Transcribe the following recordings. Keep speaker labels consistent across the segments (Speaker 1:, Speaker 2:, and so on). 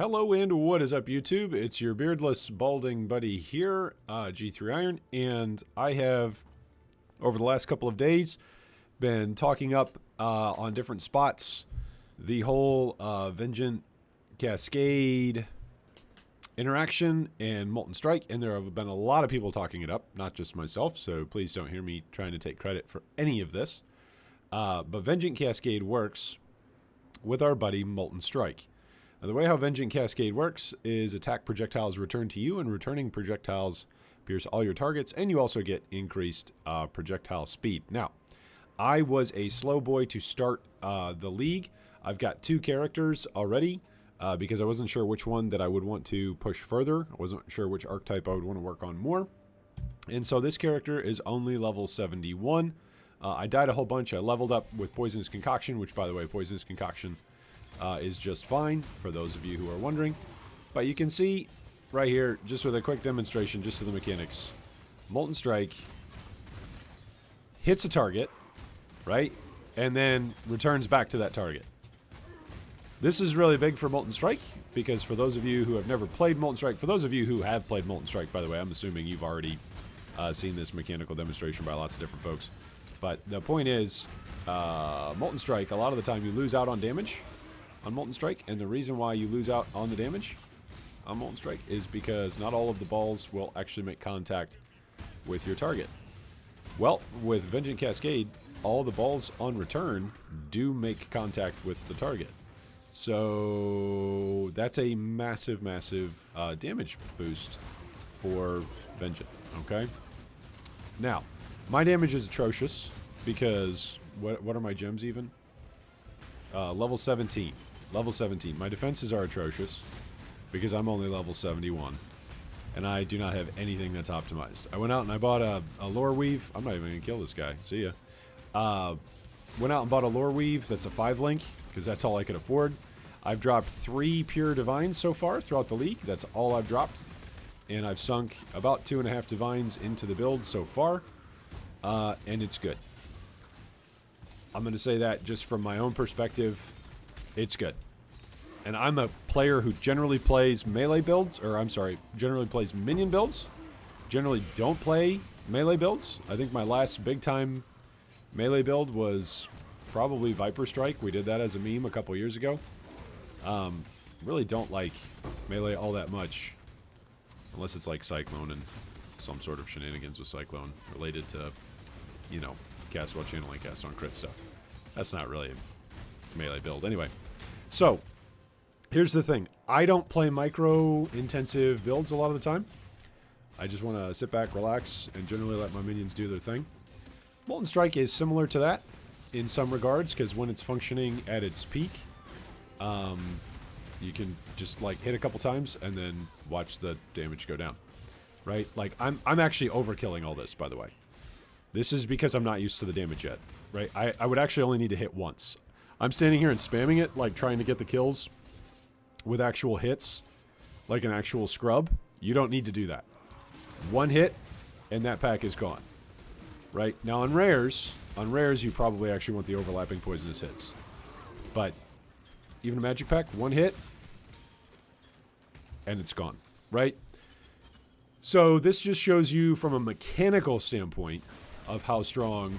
Speaker 1: Hello and what is up, YouTube? It's your beardless balding buddy here, G3 Iron, and I have, over the last couple of days, been talking up on different spots the whole Vengeance Cascade interaction and Molten Strike, and there have been a lot of people talking it up, not just myself, so please don't hear me trying to take credit for any of this. But Vengeance Cascade works with our buddy Molten Strike. Now, the way how Vengeance Cascade works is attack projectiles return to you, and returning projectiles pierce all your targets, and you also get increased projectile speed. Now, I was a slow boy to start the league. I've got 2 characters already because I wasn't sure which one that I would want to push further. I wasn't sure which archetype I would want to work on more. And so this character is only level 71. I died a whole bunch. I leveled up with Poisonous Concoction, which, by the way, Poisonous Concoction is just fine, for those of you who are wondering. But you can see right here, just with a quick demonstration, just of the mechanics. Molten Strike hits a target, right? And then returns back to that target. This is really big for Molten Strike, because for those of you who have never played Molten Strike, for those of you who have played Molten Strike, by the way, I'm assuming you've already seen this mechanical demonstration by lots of different folks. But the point is, Molten Strike, a lot of the time you lose out on damage on Molten Strike, and the reason why you lose out on the damage on Molten Strike is because not all of the balls will actually make contact with your target. Well, with Vengeance Cascade, all the balls on return do make contact with the target. So that's a massive, massive damage boost for Vengeance, okay? Now, my damage is atrocious because, what are my gems even? Level 17. Level 17. My defenses are atrocious because I'm only level 71. And I do not have anything that's optimized. I went out and I bought a lore weave. I'm not even going to kill this guy. See ya. Went out and bought a lore weave that's a 5-link because that's all I could afford. I've dropped 3 pure divines so far throughout the league. That's all I've dropped. And I've sunk about 2.5 divines into the build so far. And it's good. I'm going to say that just from my own perspective, it's good. And I'm a player who generally plays melee builds, or I'm sorry, generally plays minion builds. Generally don't play melee builds. I think my last big time melee build was probably Viper Strike. We did that as a meme a couple years ago. Really don't like melee all that much, unless it's like Cyclone and some sort of shenanigans with Cyclone related to, you know, cast while channeling, cast on crit stuff. That's not really a melee build. Anyway, so here's the thing. I don't play micro-intensive builds a lot of the time. I just want to sit back, relax, and generally let my minions do their thing. Molten Strike is similar to that in some regards, because when it's functioning at its peak, you can just like hit a couple times and then watch the damage go down. Right? Like, I'm actually overkilling all this, by the way. This is because I'm not used to the damage yet, right? I would actually only need to hit once. I'm standing here and spamming it, like trying to get the kills with actual hits, like an actual scrub. You don't need to do that. 1 hit, and that pack is gone, right? Now on rares, you probably actually want the overlapping poisonous hits. But even a magic pack, 1 hit, and it's gone, right? So this just shows you from a mechanical standpoint of how strong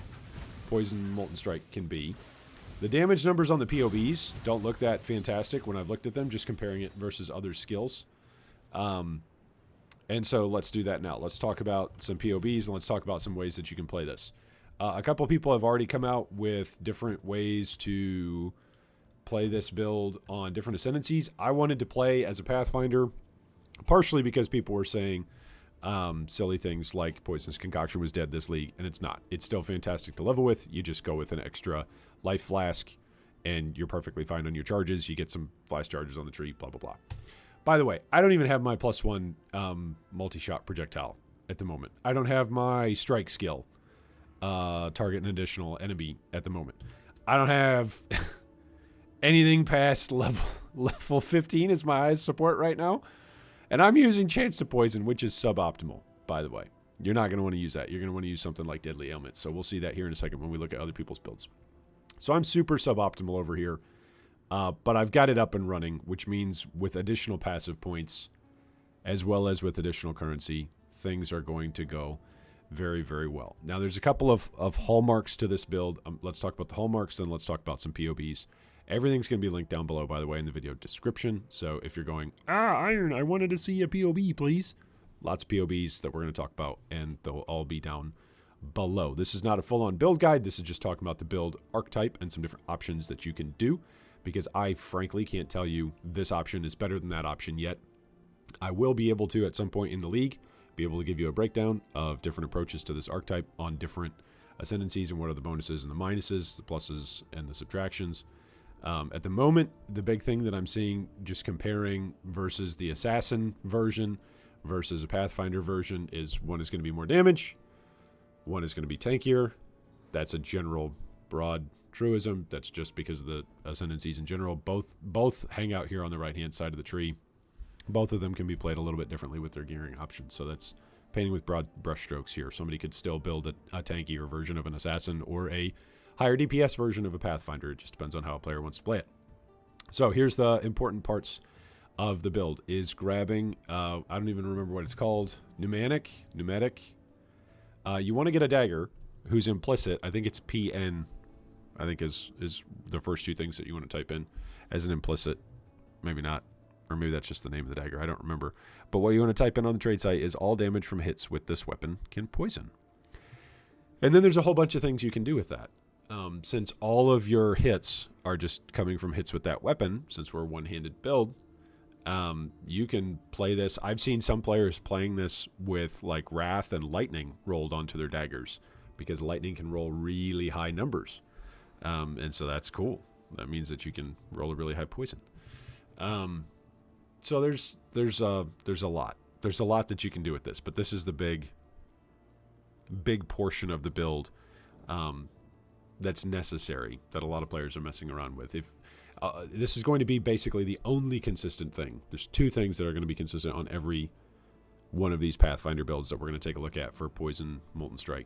Speaker 1: Poison Molten Strike can be. The damage numbers on the POBs don't look that fantastic when I've looked at them, just comparing it versus other skills. And so let's do that now. Let's talk about some POBs, and let's talk about some ways that you can play this. A couple of people have already come out with different ways to play this build on different ascendancies. I wanted to play as a Pathfinder, partially because people were saying silly things like Poisonous Concoction was dead this league, and it's not. It's still fantastic to level with. You just go with an extra life flask, and you're perfectly fine on your charges. You get some flash charges on the tree, blah, blah, blah. By the way, I don't even have my +1 multi-shot projectile at the moment. I don't have my strike skill, target an additional enemy at the moment. I don't have anything past level 15 is my highest support right now. And I'm using Chance to Poison, which is suboptimal, by the way. You're not going to want to use that. You're going to want to use something like Deadly Ailment. So we'll see that here in a second when we look at other people's builds. So I'm super suboptimal over here. But I've got it up and running, which means with additional passive points, as well as with additional currency, things are going to go very, very well. Now, there's a couple of hallmarks to this build. Let's talk about the hallmarks, then let's talk about some POBs. Everything's going to be linked down below, by the way, in the video description. So if you're going, Iron, I wanted to see a POB, please. Lots of POBs that we're going to talk about, and they'll all be down below. This is not a full-on build guide. This is just talking about the build archetype and some different options that you can do, because I frankly can't tell you this option is better than that option yet. I will be able to, at some point in the league, be able to give you a breakdown of different approaches to this archetype on different ascendancies and what are the bonuses and the minuses, the pluses and the subtractions. At the moment, the big thing that I'm seeing, just comparing versus the Assassin version versus a Pathfinder version, is one is going to be more damage, one is going to be tankier. That's a general broad truism. That's just because of the ascendancies in general. Both hang out here on the right-hand side of the tree. Both of them can be played a little bit differently with their gearing options. So that's painting with broad brushstrokes here. Somebody could still build a tankier version of an Assassin or a higher DPS version of a Pathfinder. It just depends on how a player wants to play it. So here's the important parts of the build, is grabbing, I don't even remember what it's called, pneumatic. You want to get a dagger who's implicit. I think it's PN, I think is the first two things that you want to type in as an implicit. Maybe not, or maybe that's just the name of the dagger. I don't remember. But what you want to type in on the trade site is all damage from hits with this weapon can poison. And then there's a whole bunch of things you can do with that. Since all of your hits are just coming from hits with that weapon, since we're a one-handed build, you can play this. I've seen some players playing this with like Wrath and Lightning rolled onto their daggers, because Lightning can roll really high numbers. And so that's cool. That means that you can roll a really high poison. So there's a lot. There's a lot that you can do with this, but this is the big portion of the build that's necessary, that a lot of players are messing around with. If this is going to be basically the only consistent thing. There's two things that are going to be consistent on every one of these Pathfinder builds that we're going to take a look at for Poison, Molten Strike.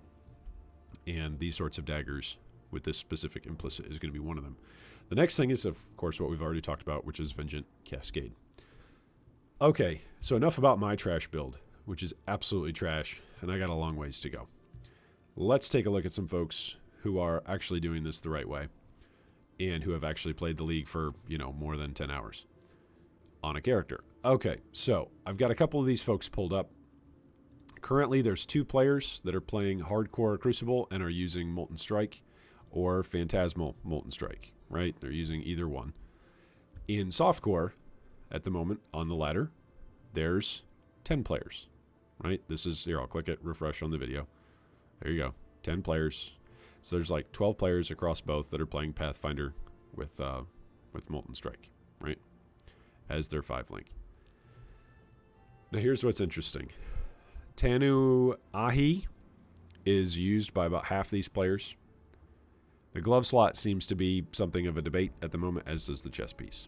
Speaker 1: And these sorts of daggers with this specific implicit is going to be one of them. The next thing is, of course, what we've already talked about, which is Vengeance Cascade. Okay, so enough about my trash build, which is absolutely trash, and I got a long ways to go. Let's take a look at some folks who are actually doing this the right way and who have actually played the league for, more than 10 hours on a character. Okay, so I've got a couple of these folks pulled up. Currently, there's 2 players that are playing Hardcore Crucible and are using Molten Strike or Phantasmal Molten Strike, right? They're using either one. In Softcore, at the moment, on the ladder, there's 10 players, right? This is, here, I'll click it, refresh on the video. There you go, 10 players. So there's like 12 players across both that are playing Pathfinder with Molten Strike, right? As their 5 link. Now here's what's interesting. Tanu Ahi is used by about half these players. The glove slot seems to be something of a debate at the moment, as does the chest piece.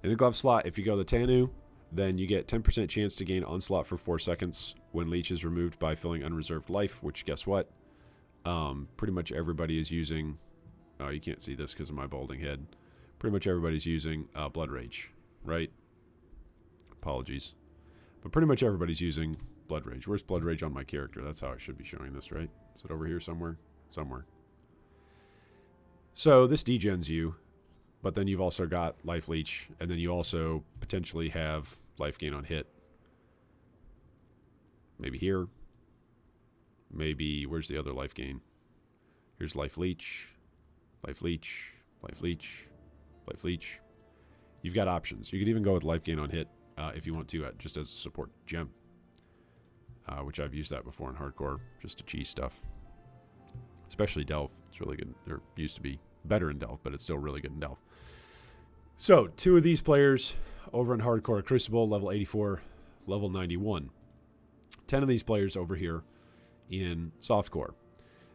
Speaker 1: In the glove slot, if you go the Tanu, then you get 10% chance to gain Onslaught for 4 seconds when Leech is removed by filling unreserved life, which, guess what? Pretty much everybody is using... Oh, you can't see this because of my balding head. Pretty much everybody's using Blood Rage, right? Apologies. But pretty much everybody's using Blood Rage. Where's Blood Rage on my character? That's how I should be showing this, right? Is it over here somewhere? Somewhere. So this degens you, but then you've also got Life Leech, and then you also potentially have life gain on hit. Maybe here. Maybe, where's the other life gain? Here's Life Leech, Life Leech, Life Leech, Life Leech. You've got options. You could even go with life gain on hit if you want to, just as a support gem. Which I've used that before in Hardcore, just to cheese stuff. Especially Delve. It's really good. Or used to be better in Delve, but it's still really good in Delve. So, 2 of these players over in Hardcore Crucible, level 84, level 91. 10 of these players over here in Softcore.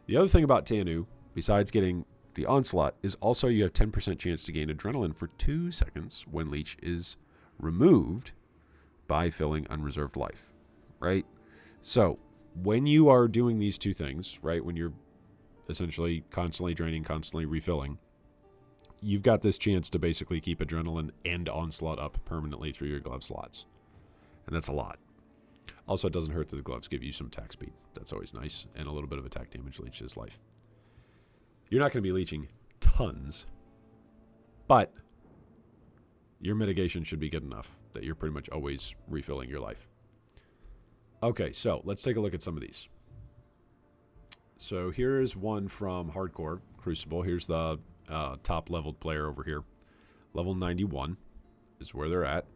Speaker 1: The other thing about Tanu, besides getting the Onslaught, is also you have 10% chance to gain Adrenaline for 2 seconds when Leech is removed by filling unreserved life, right? So, when you are doing these 2 things, right, when you're essentially constantly draining, constantly refilling, you've got this chance to basically keep Adrenaline and Onslaught up permanently through your glove slots. And that's a lot. Also, it doesn't hurt that the gloves give you some attack speed. That's always nice. And a little bit of attack damage leeches life. You're not going to be leeching tons, but your mitigation should be good enough that you're pretty much always refilling your life. Okay, so let's take a look at some of these. So here's one from Hardcore, Crucible. Here's the top leveled player over here. Level 91 is where they're at.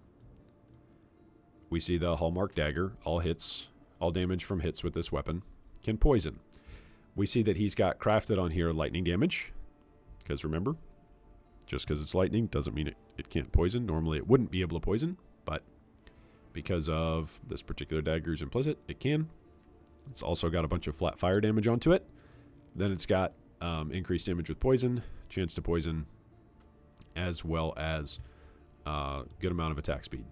Speaker 1: We see the Hallmark Dagger. All hits, all damage from hits with this weapon can poison. We see that he's got crafted on here lightning damage. Because remember, just because it's lightning doesn't mean it can't poison. Normally it wouldn't be able to poison, but because of this particular dagger's implicit, it can. It's also got a bunch of flat fire damage onto it. Then it's got increased damage with poison, chance to poison, as well as good amount of attack speed.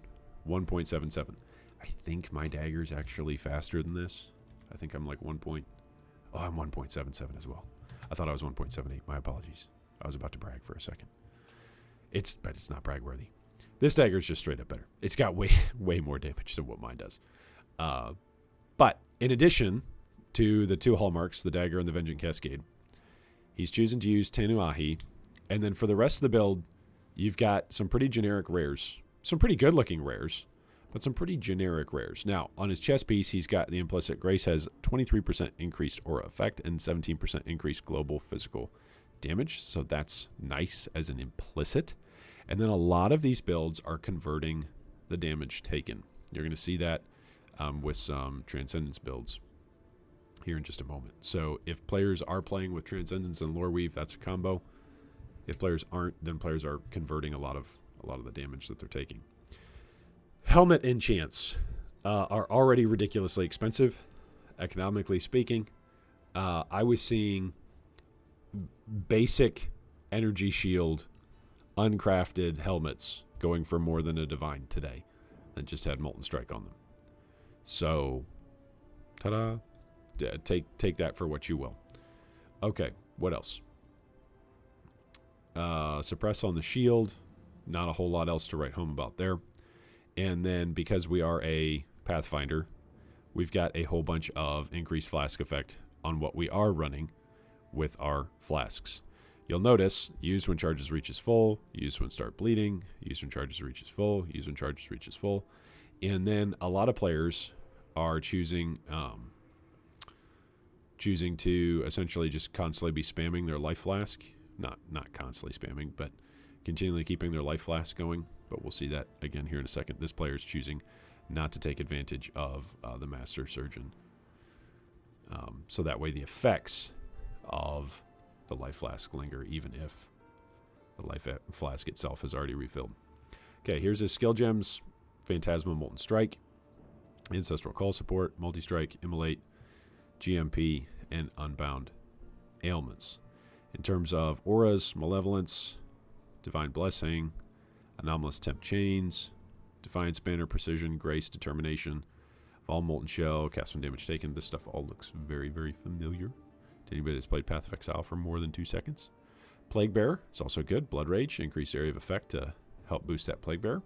Speaker 1: 1.77. I think my dagger's actually faster than this. I think I'm like I'm 1.77 as well. I thought I was 1.78. My apologies. I was about to brag for a second. But it's not brag worthy. This dagger is just straight up better. It's got way more damage than what mine does. But in addition to the two hallmarks, the dagger and the Vengeance Cascade, he's choosing to use Tenuahi. And then for the rest of the build, you've got some pretty generic rares. Some pretty good looking rares, but some pretty generic rares. Now, on his chest piece, he's got the implicit Grace has 23% increased aura effect and 17% increased global physical damage. So that's nice as an implicit. And then a lot of these builds are converting the damage taken. You're going to see that with some Transcendence builds here in just a moment. So if players are playing with Transcendence and Lore Weave, that's a combo. If players aren't, then players are converting a lot of the damage that they're taking. Helmet enchants are already ridiculously expensive, economically speaking. I was seeing basic energy shield, uncrafted helmets going for more than a Divine today that just had Molten Strike on them. So, ta-da. Take that for what you will. Okay, what else? Suppress on the shield. Not a whole lot else to write home about there. And then because we are a Pathfinder, we've got a whole bunch of increased flask effect on what we are running with our flasks. You'll notice, use when charges reaches full, use when start bleeding, use when charges reaches full, use when charges reaches full. And then a lot of players are choosing to essentially just constantly be spamming their life flask. Not constantly spamming, but continually keeping their life flask going. But we'll see that again here in a second. This player is choosing not to take advantage of the Master Surgeon. So that way the effects of the life flask linger, even if the life flask itself has already refilled. Okay, here's his skill gems. Phantasma, Molten Strike, Ancestral Call Support, Multi-Strike, Immolate, GMP, and Unbound Ailments. In terms of auras, Malevolence, Divine Blessing, Anomalous Temp Chains, Defiance Banner, Precision, Grace, Determination, All Molten Shell, Cast when damage taken. This stuff all looks very, very familiar to anybody that's played Path of Exile for more than 2 seconds. Plague Bearer is also good. Blood Rage, increased area of effect to help boost that Plague Bearer.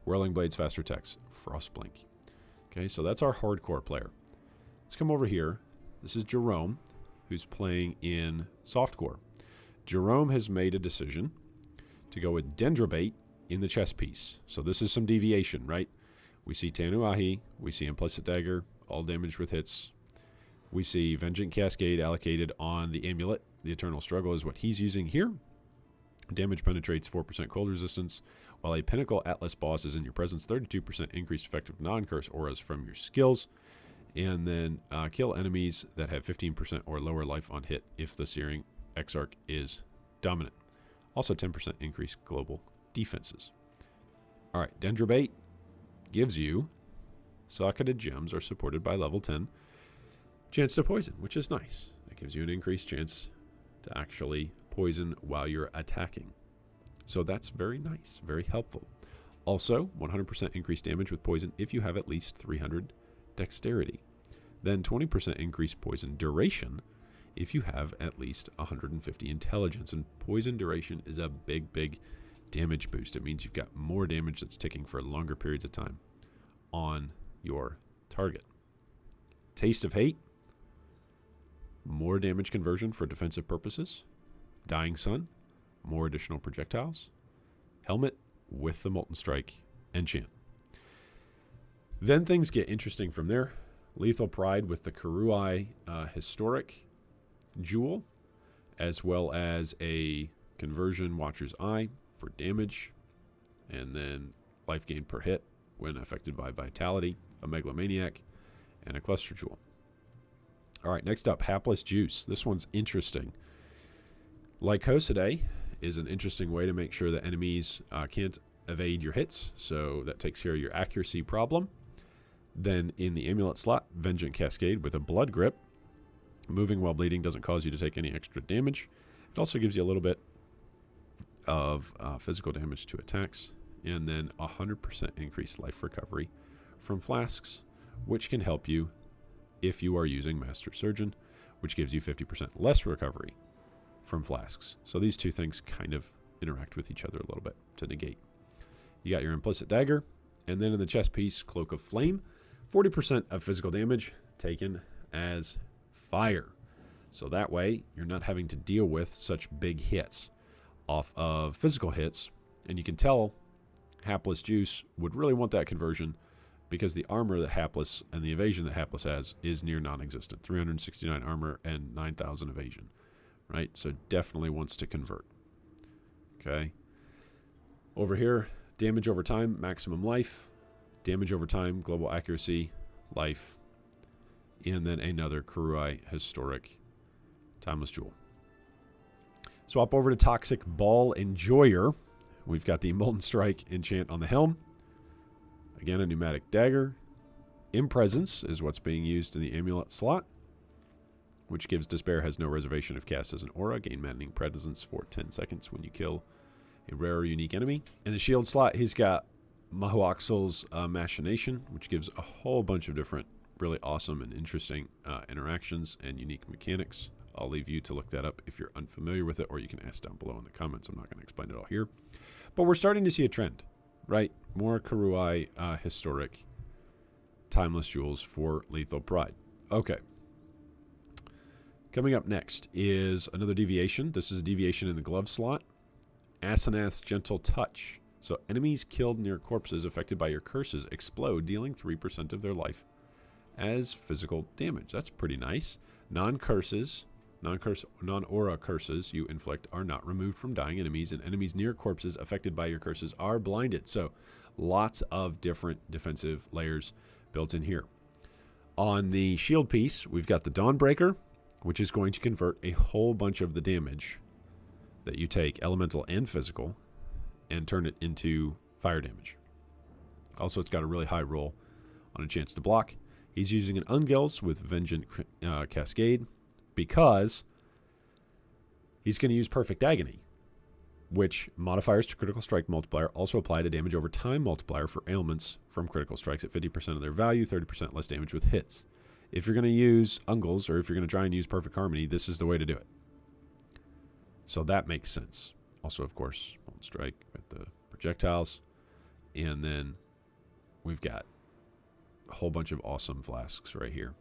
Speaker 1: Whirling Blades, faster attacks, Frostblink. Okay, so that's our hardcore player. Let's come over here. This is Jerome, who's playing in Softcore. Jerome has made a decision to go with Dendrobate in the chess piece. So this is some deviation, right? We see Tenuahi, we see Implicit Dagger, all damage with hits. We see Vengeance Cascade allocated on the Amulet. The Eternal Struggle is what he's using here. Damage penetrates 4% cold resistance, while a Pinnacle Atlas boss is in your presence, 32% increased effective non-curse auras from your skills. And then kill enemies that have 15% or lower life on hit if the Searing Exarch is dominant. Also 10% increased global defenses. All right, Dendrobate gives you Socketed Gems are supported by level 10. Chance to poison, which is nice. It gives you an increased chance to actually poison while you're attacking. So that's very nice, very helpful. Also, 100% increased damage with poison if you have at least 300 dexterity. Then 20% increased poison duration if you have at least 150 intelligence. And poison duration is a big damage boost. It means you've got more damage that's ticking for longer periods of time on your target. Taste of Hate, more damage conversion for defensive purposes. Dying Sun, more additional projectiles. Helmet with the Molten Strike enchant. Then things get interesting from there. Lethal Pride with the Kurui Historic Jewel, as well as a Conversion Watcher's Eye for damage, and then life gain per hit when affected by Vitality, a Megalomaniac, and a Cluster Jewel. All right, next up, Hapless Juice. This one's interesting. Lycosidae is an interesting way to make sure that enemies can't evade your hits, so that takes care of your accuracy problem. Then in the amulet slot, Vengeance Cascade with a Blood Grip. Moving while bleeding doesn't cause you to take any extra damage. It also gives you a little bit of physical damage to attacks. And then 100% increased life recovery from flasks, which can help you if you are using Master Surgeon, which gives you 50% less recovery from flasks. So these two things kind of interact with each other a little bit to negate. You got your Implicit Dagger, and then in the chest piece, Cloak of Flame, 40% of physical damage taken as fire. So that way, you're not having to deal with such big hits off of physical hits. And you can tell Hapless Juice would really want that conversion because the armor that Hapless and the evasion that Hapless has is near non-existent. 369 armor and 9,000 evasion. Right? So definitely wants to convert. Okay. Over here, damage over time, maximum life. Damage over time, global accuracy, life. And then another Kurui Historic Timeless Jewel. Swap over to Toxic Ball Enjoyer. We've got the Molten Strike enchant on the helm. Again, a pneumatic dagger. Impresence is what's being used in the amulet slot, which gives Despair has no reservation if cast as an aura. Gain maddening presence for 10 seconds when you kill a rare or unique enemy. In the shield slot, he's got Mahuaxal's Machination, which gives a whole bunch of different really awesome and interesting interactions and unique mechanics. I'll leave you to look that up if you're unfamiliar with it, or you can ask down below in the comments. I'm not going to explain it all here. But we're starting to see a trend, right? More Kurui Historic Timeless Jewels for Lethal Pride. Okay. Coming up next is another deviation. This is a deviation in the glove slot. Asenath's Gentle Touch. So enemies killed near corpses affected by your curses explode, dealing 3% of their life as physical damage. That's pretty nice. Non-aura curses you inflict are not removed from dying enemies, and enemies near corpses affected by your curses are blinded. So lots of different defensive layers built in here. On the shield piece, we've got the Dawnbreaker, which is going to convert a whole bunch of the damage that you take, elemental and physical, and turn it into fire damage. Also, it's got a really high roll on a chance to block. He's using an Ungels with Vengeance Cascade because he's going to use Perfect Agony, which modifiers to critical strike multiplier also apply to damage over time multiplier for ailments from critical strikes at 50% of their value, 30% less damage with hits. If you're going to use Ungels, or if you're going to try and use Perfect Harmony, this is the way to do it. So that makes sense. Also, of course, Molten Strike with the projectiles. And then we've got a whole bunch of awesome flasks right here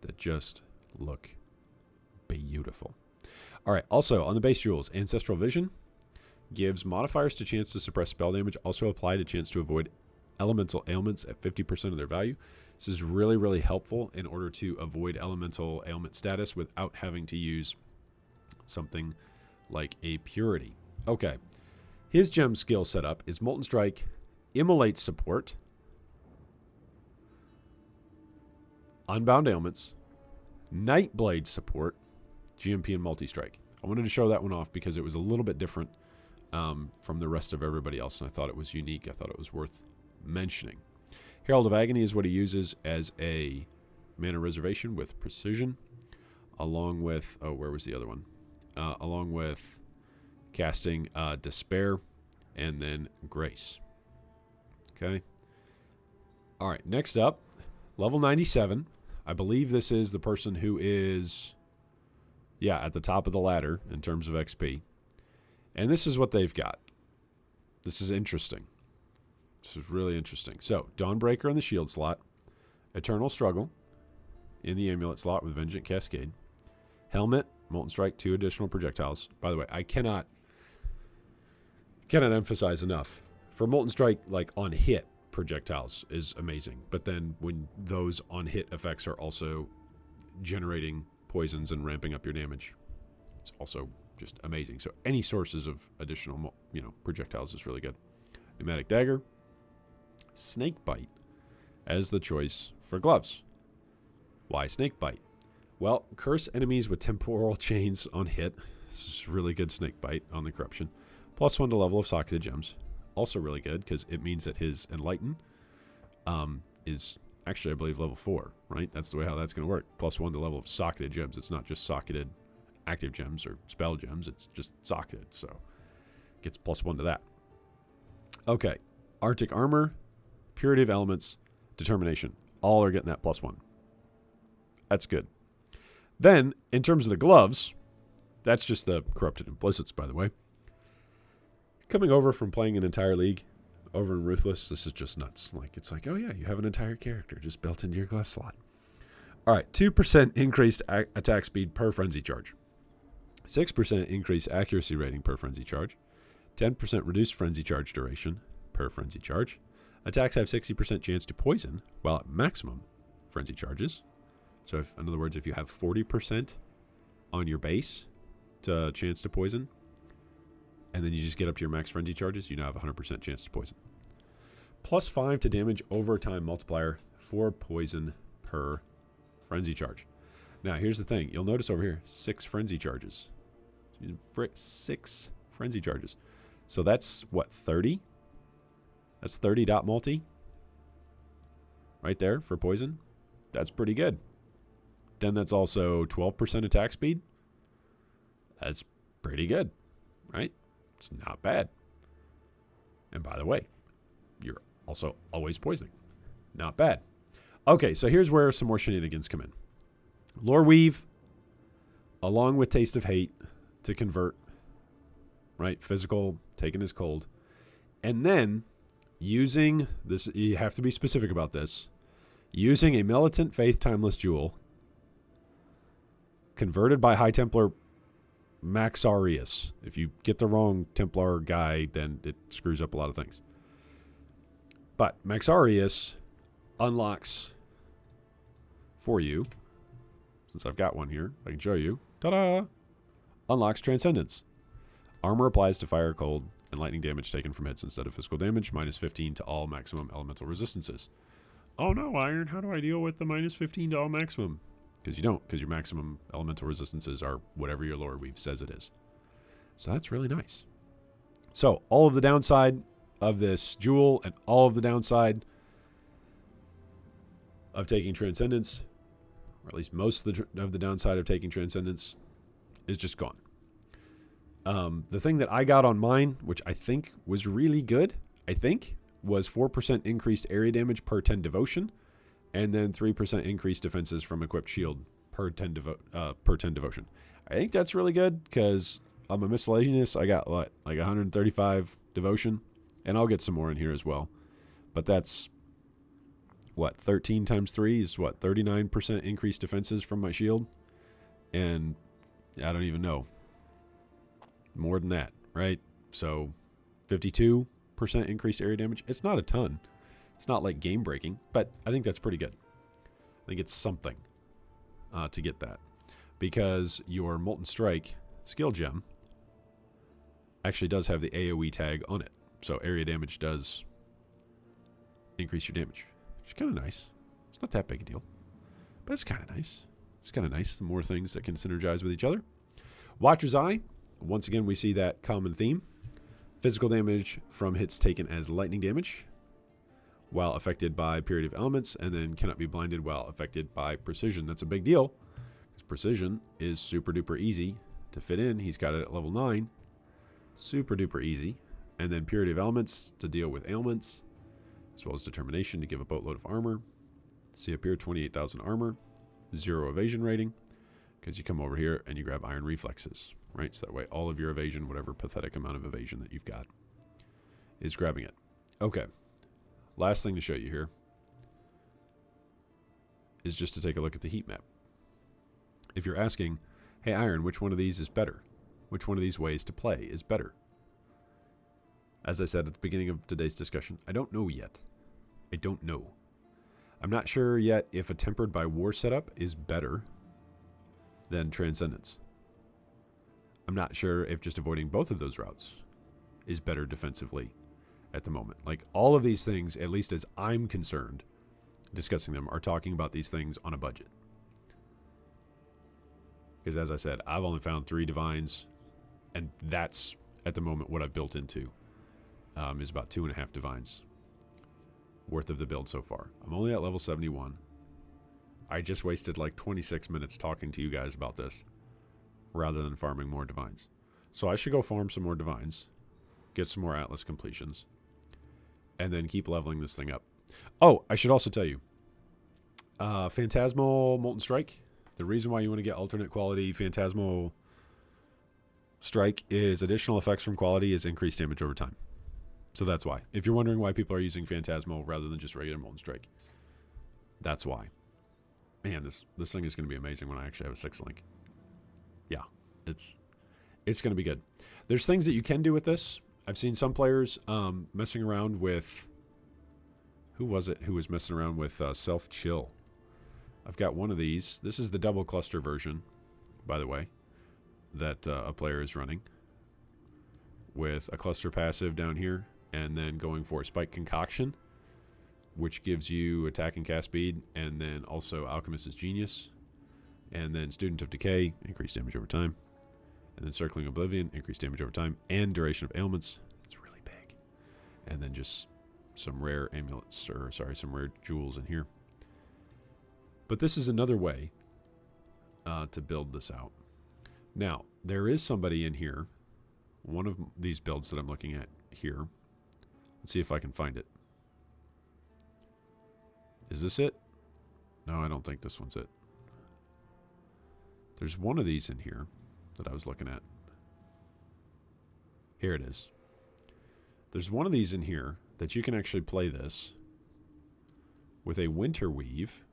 Speaker 1: that just look beautiful. All right, also on the base jewels, Ancestral Vision gives modifiers to chance to suppress spell damage, also apply to chance to avoid elemental ailments at 50% of their value. This is really, really helpful in order to avoid elemental ailment status without having to use something like a Purity. Okay, his gem skill setup is Molten Strike, Immolate Support, Unbound Ailments, Nightblade Support, GMP, and Multi-Strike. I wanted to show that one off because it was a little bit different from the rest of everybody else, and I thought it was unique. I thought it was worth mentioning. Herald of Agony is what he uses as a mana reservation with Precision, along with, oh, where was the other one? Along with casting Despair and then Grace. Okay. All right, next up, level 97. I believe this is the person who is yeah, at the top of the ladder in terms of XP. And this is what they've got. This is interesting. This is really interesting. So, Dawnbreaker in the shield slot. Eternal Struggle in the amulet slot with Vengeance Cascade. Helmet, Molten Strike, 2 additional projectiles. By the way, I cannot emphasize enough. For Molten Strike, like on hit, projectiles is amazing. But then when those on hit effects are also generating poisons and ramping up your damage, it's also just amazing. So any sources of additional, projectiles is really good. Pneumatic Dagger. Snake Bite as the choice for gloves. Why Snake Bite? Well, curse enemies with temporal chains on hit. This is really good Snake Bite on the corruption. +1 to level of socketed gems. Also really good because it means that his Enlighten is actually, I believe, level 4, right? That's the way how that's going to work. +1 to level of socketed gems. It's not just socketed active gems or spell gems. It's just socketed, so gets +1 to that. Okay. Arctic Armor, Purity of Elements, Determination. All are getting that +1. That's good. Then, in terms of the gloves, that's just the Corrupted Implicits, by the way. Coming over from playing an entire league over in Ruthless, this is just nuts. It's like, oh yeah, you have an entire character just built into your glove slot. All right, 2% increased attack speed per frenzy charge. 6% increased accuracy rating per frenzy charge. 10% reduced frenzy charge duration per frenzy charge. Attacks have 60% chance to poison while at maximum frenzy charges. So, in other words, if you have 40% on your base to chance to poison, and then you just get up to your max frenzy charges, you now have 100% chance to poison. +5 to damage over time multiplier for poison per frenzy charge. Now, here's the thing. You'll notice over here, 6 frenzy charges. 6 frenzy charges. So that's, what, 30? That's 30 dot multi right there for poison. That's pretty good. Then that's also 12% attack speed. That's pretty good, right? It's not bad. And by the way, you're also always poisoning. Not bad. Okay, so here's where some more shenanigans come in. Lore Weave, along with Taste of Hate to convert, right? Physical, taken as cold. And then using this, you have to be specific about this, using a Militant Faith Timeless Jewel converted by High Templar Maxarius. If you get the wrong Templar guy, then it screws up a lot of things. But Maxarius unlocks for you, since I've got one here, I can show you. Ta-da! Unlocks Transcendence. Armor applies to fire, cold, and lightning damage taken from hits instead of physical damage. -15 to all maximum elemental resistances. Oh no, Iron, how do I deal with the -15 to all maximum? Because you don't, because your maximum elemental resistances are whatever your Lore Weave says it is. So that's really nice. So all of the downside of this jewel and all of the downside of taking Transcendence, or at least most of the downside of taking Transcendence, is just gone. The thing that I got on mine, which I think was really good, was 4% increased area damage per 10 devotion, and then 3% increased defenses from equipped shield per 10 devotion. I think that's really good because I'm a miscellaneous. I got what, like 135 devotion, and I'll get some more in here as well. But that's what, 13 times 3 is what, 39% increased defenses from my shield, and I don't even know, more than that, right? So 52% increased area damage. It's not a ton. It's not like game breaking, but I think that's pretty good. I think it's something to get that, because your Molten Strike skill gem actually does have the AoE tag on it. So area damage does increase your damage, which is kind of nice. It's not that big a deal, but it's kind of nice. It's kind of nice. The more things that can synergize with each other. Watcher's Eye. Once again, we see that common theme. Physical damage from hits taken as lightning damage while affected by Purity of Elements, and then cannot be blinded while affected by Precision. That's a big deal, because Precision is super duper easy to fit in. He's got it at level 9. Super duper easy. And then Purity of Elements to deal with ailments, as well as Determination to give a boatload of armor. See up here, 28,000 armor, 0 evasion rating. Because you come over here and you grab Iron Reflexes, right? So that way all of your evasion, whatever pathetic amount of evasion that you've got, is grabbing it. Okay. Last thing to show you here is just to take a look at the heat map. If you're asking, hey Iron, which one of these is better? Which one of these ways to play is better? As I said at the beginning of today's discussion, I don't know yet. I don't know. I'm not sure yet if a Tempered by War setup is better than Transcendence. I'm not sure if just avoiding both of those routes is better defensively at the moment. Like, all of these things, at least as I'm concerned, discussing them, are talking about these things on a budget. Because as I said, I've only found 3 Divines, and that's, at the moment, what I've built into, is about 2.5 Divines worth of the build so far. I'm only at level 71. I just wasted like 26 minutes talking to you guys about this rather than farming more Divines. So I should go farm some more Divines, get some more Atlas completions, and then keep leveling this thing up. Oh, I should also tell you, Phantasmal Molten Strike, the reason why you want to get alternate quality Phantasmal Strike is additional effects from quality is increased damage over time. So that's why. If you're wondering why people are using Phantasmal rather than just regular Molten Strike, that's why. Man, this thing is going to be amazing when I actually have a 6-link. Yeah, it's going to be good. There's things that you can do with this. I've seen some players messing around with... Who was it who was messing around with Self-Chill? I've got one of these. This is the double cluster version, by the way, that a player is running, with a cluster passive down here, and then going for Spike Concoction, which gives you attack and cast speed, and then also Alchemist's Genius, and then Student of Decay, increased damage over time, and then Circling Oblivion, increased damage over time, and Duration of Ailments. It's really big. And then just some rare amulets, or sorry, some rare jewels in here. But this is another way to build this out. Now, there is somebody in here, one of these builds that I'm looking at here. Let's see if I can find it. Is this it? No, I don't think this one's it. There's one of these in here that I was looking at. Here it is. There's one of these in here that you can actually play this with a Winter Weave,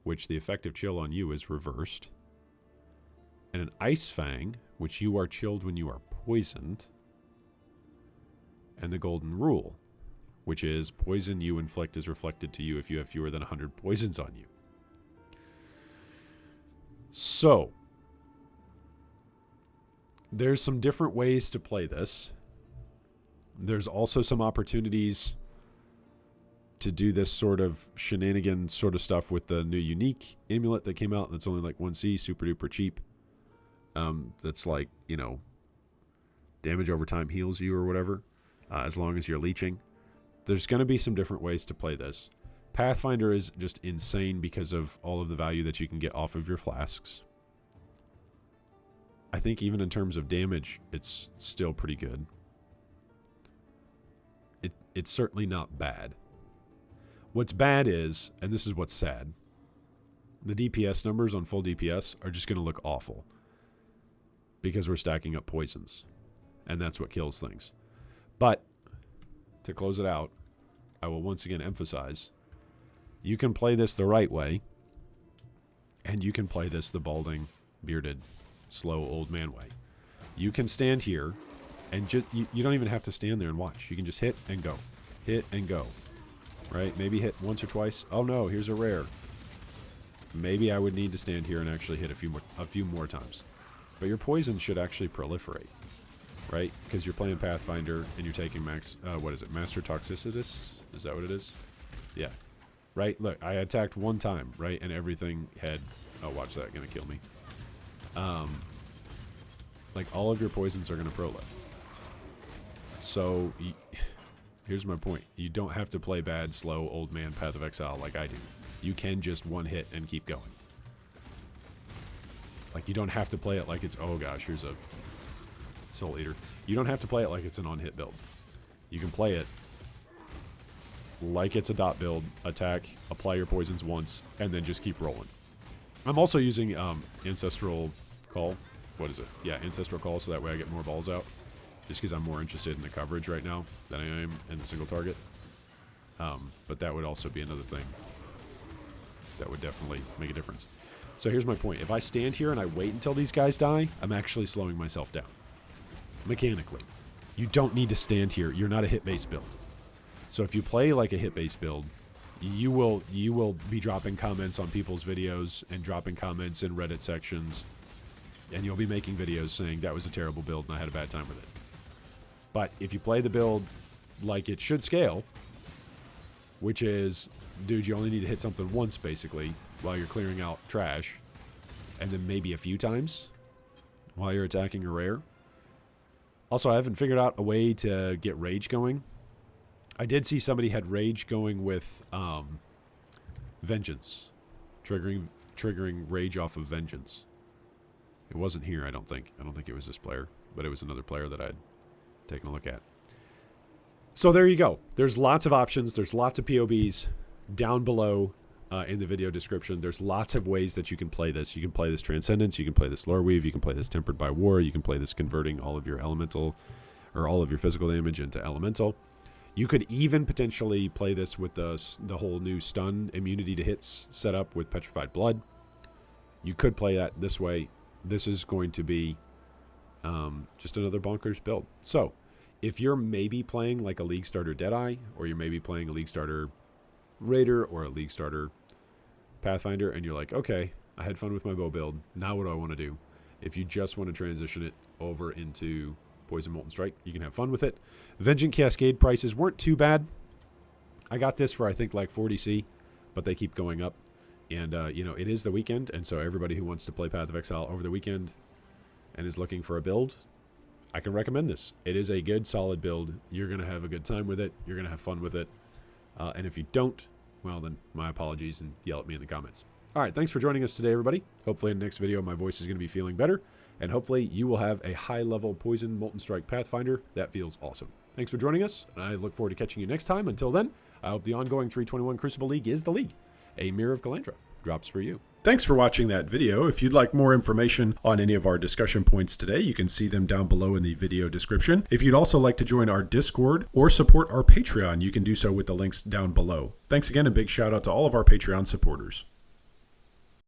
Speaker 1: which the effective chill on you is reversed, and an Ice Fang, which you are chilled when you are poisoned, and the Golden Rule, which is poison you inflict is reflected to you if you have fewer than 100 poisons on you. So, there's some different ways to play this. There's also some opportunities to do this sort of shenanigan sort of stuff with the new unique amulet that came out that's only like 1C, super duper cheap. That's like, you know, damage over time heals you or whatever, as long as you're leeching. There's going to be some different ways to play this. Pathfinder is just insane because of all of the value that you can get off of your flasks. I think even in terms of damage, it's still pretty good. It's certainly not bad. What's bad is, and this is what's sad, the DPS numbers on full DPS are just going to look awful because we're stacking up poisons, and that's what kills things. But to close it out, I will once again emphasize, you can play this the right way, and you can play this the balding, bearded, slow old man way. You can stand here and just you don't even have to stand there and watch. You can just hit and go. Hit and go. Right? Maybe hit once or twice. Oh no, here's a rare. Maybe I would need to stand here and actually hit a few more times. But your poison should actually proliferate. Right? Because you're playing Pathfinder and you're taking what is it? Master Toxicitus? Is that what it is? Yeah. Right? Look, I attacked one time, right? And everything had... Oh, watch that. Gonna kill me. Like, all of your poisons are gonna prolif. So, here's my point. You don't have to play bad, slow, old man Path of Exile like I do. You can just one hit and keep going. Like, you don't have to play it like it's... Oh, gosh, here's a Soul Eater. You don't have to play it like it's an on-hit build. You can play it like it's a dot build, attack, apply your poisons once, and then just keep rolling. I'm also using Ancestral Call. What is it? Yeah, Ancestral Call, so that way I get more balls out. Just because I'm more interested in the coverage right now than I am in the single target. But that would also be another thing that would definitely make a difference. So here's my point. If I stand here and I wait until these guys die, I'm actually slowing myself down. Mechanically. You don't need to stand here. You're not a hit-based build. So if you play like a hit-based build, you will be dropping comments on people's videos and dropping comments in Reddit sections. And you'll be making videos saying that was a terrible build and I had a bad time with it. But if you play the build like it should scale, which is, dude, you only need to hit something once, basically, while you're clearing out trash, and then maybe a few times while you're attacking a rare. Also, I haven't figured out a way to get rage going. I did see somebody had rage going with Vengeance, triggering rage off of Vengeance. It wasn't here, I don't think. I don't think it was this player, but it was another player that I'd taken a look at. So there you go. There's lots of options. There's lots of POBs down below in the video description. There's lots of ways that you can play this. You can play this Transcendence. You can play this Lore Weave. You can play this Tempered by War. You can play this converting all of your elemental or all of your physical damage into elemental. You could even potentially play this with the whole new stun immunity to hits set up with Petrified Blood. You could play that this way. This is going to be just another bonkers build. So if you're maybe playing like a League Starter Deadeye, or you're maybe playing a League Starter Raider or a League Starter Pathfinder, and you're like, okay, I had fun with my bow build. Now what do I want to do? If you just want to transition it over into Poison Molten Strike, you can have fun with it. Vengeance Cascade prices weren't too bad. I got this for, I think, like 40C, but they keep going up. And, you know, it is the weekend, and so everybody who wants to play Path of Exile over the weekend and is looking for a build, I can recommend this. It is a good, solid build. You're going to have a good time with it. You're going to have fun with it. And if you don't, well, then my apologies and yell at me in the comments. All right, thanks for joining us today, everybody. Hopefully in the next video, my voice is going to be feeling better. And hopefully you will have a high-level Poison Molten Strike Pathfinder. That feels awesome. Thanks for joining us, and I look forward to catching you next time. Until then, I hope the ongoing 321 Crucible League is the league. A Mirror of Calandra drops for you. Thanks for watching that video. If you'd like more information on any of our discussion points today, you can see them down below in the video description. If you'd also like to join our Discord or support our Patreon, you can do so with the links down below. Thanks again, and big shout out to all of our Patreon supporters.